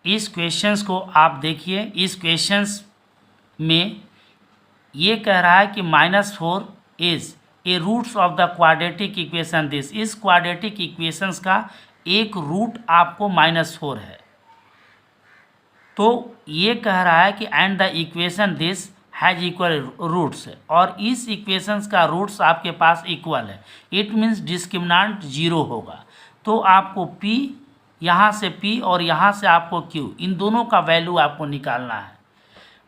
इस क्वेश्चंस को आप देखिए। इस क्वेश्चंस में ये कह रहा है कि -4 is a roots of the quadratic equation this. इस क्वाड्रेटिक इक्वेशंस का एक रूट आपको -4 है। तो ये कह रहा है कि and the equation this has equal roots, और इस इक्वेशंस का रूट्स आपके पास इक्वल है। इट मीन्स डिस्क्रिमिनेंट 0 होगा। तो आपको p, यहाँ से p और यहाँ से आपको q, इन दोनों का वैल्यू आपको निकालना है।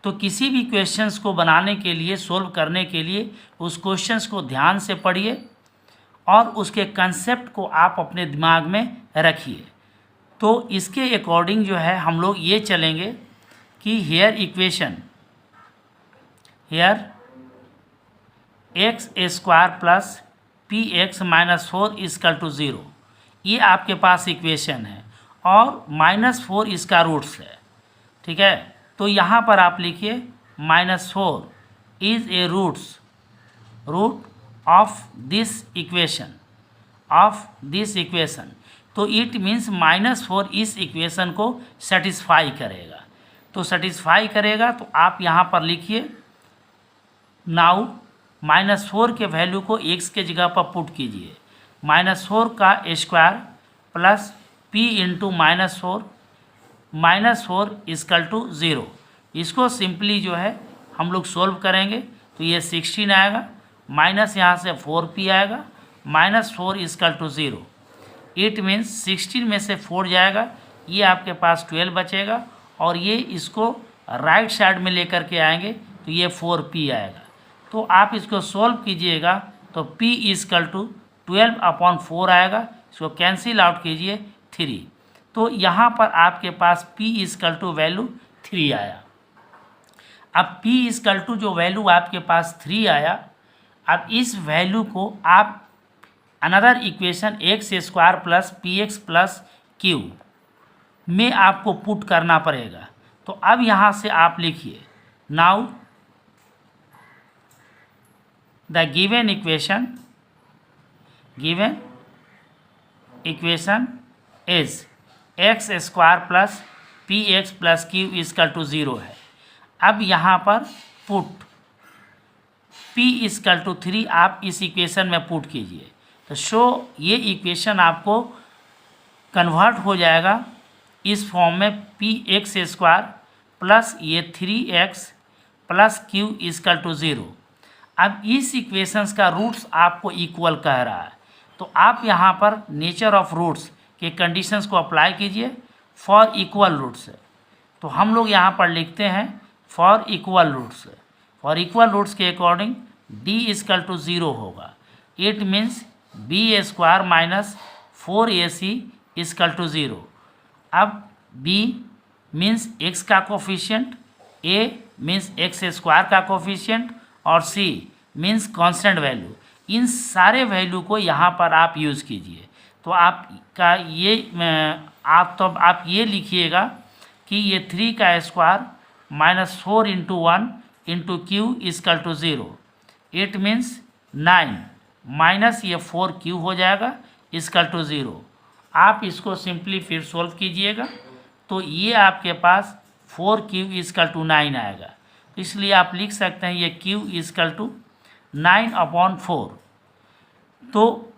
तो किसी भी क्वेश्चंस को बनाने के लिए, सोल्व करने के लिए, उस क्वेश्चंस को ध्यान से पढ़िए और उसके कंसेप्ट को आप अपने दिमाग में रखिए। तो इसके अकॉर्डिंग जो है हम लोग ये चलेंगे कि here equation, here x² plus px -4 equal to 0, ये आपके पास इक्वेशन है और -4 इसका रूट्स है। ठीक है, तो यहाँ पर आप लिखिए -4 is a root of this equation, तो इट मीन्स -4 इस इक्वेशन को सेटिस्फाई करेगा। तो सेटिस्फाई करेगा तो आप यहाँ पर लिखिए नाउ -4 के वैल्यू को x के जगह पर पुट कीजिए। -4 का square plus p into -4 equal to 0। इसको सिंपली जो है हम लोग सोल्व करेंगे तो ये 16 आएगा, माइनस यहाँ से 4p आएगा, -4 इक्वल टू 0। इट मीन्स 16 में से 4 जाएगा, ये आपके पास 12 बचेगा और ये इसको राइट साइड में लेकर के आएंगे तो ये 4p आएगा। तो आप इसको सोल्व कीजिएगा तो p इक्वल टू 12/4 आएगा। इसको कैंसिल आउट कीजिए 3। तो यहाँ पर आपके पास p इक्वल टू वैल्यू 3 आया। अब p इक्वल टू जो वैल्यू आपके पास 3 आया, अब इस वैल्यू को आप another equation x² plus px plus q में आपको पुट करना पड़ेगा। तो अब यहाँ से आप लिखिए now the given equation is x² plus px plus q equal to 0 है। अब यहाँ पर पुट p इक्वल टू 3 आप इस इक्वेशन में पुट कीजिए तो ये इक्वेशन आपको कन्वर्ट हो जाएगा इस फॉर्म में px² प्लस ये 3x plus q equal to 0। अब इस इक्वेशंस का रूट्स आपको इक्वल कह रहा है, तो आप यहाँ पर नेचर ऑफ रूट्स के कंडीशंस को अप्लाई कीजिए फॉर इक्वल रूट्स। तो हम लोग यहाँ पर लिखते हैं फॉर इक्वल रूट्स के अकॉर्डिंग d इक्वल टू 0 होगा। It means b² minus 4ac equal to 0। अब b मीन्स x का कोफिशिएंट, a मीन्स x² का कोफिशिएंट और c मीन्स कांस्टेंट वैल्यू। इन सारे वैल्यू को यहाँ पर आप यूज़ कीजिए। तो आपका ये आप ये लिखिएगा कि ये 3 का square -4 into 1 into q equal to 0। It means 9 minus ये 4q हो जाएगा इक्वल टू 0। आप इसको सिंपली फिर सोल्व कीजिएगा तो ये आपके पास 4q इक्वल टू 9 आएगा। इसलिए आप लिख सकते हैं ये q इक्वल टू 9/4। तो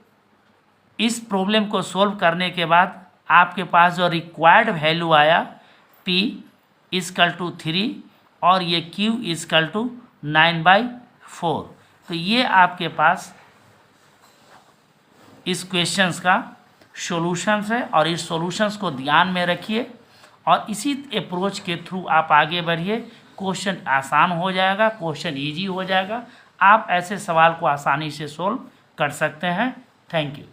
इस प्रॉब्लम को सोल्व करने के बाद आपके पास जो रिक्वायर्ड वैल्यू आया p इक्वल टू 3 और ये q इक्वल टू 9/4। तो ये आपके पास इस क्वेश्चंस का सॉल्यूशंस है और इस सॉल्यूशंस को ध्यान में रखिए और इसी अप्रोच के थ्रू आप आगे बढ़िए। क्वेश्चन आसान हो जाएगा, क्वेश्चन इजी हो जाएगा। आप ऐसे सवाल को आसानी से सोल्व कर सकते हैं। Thank you.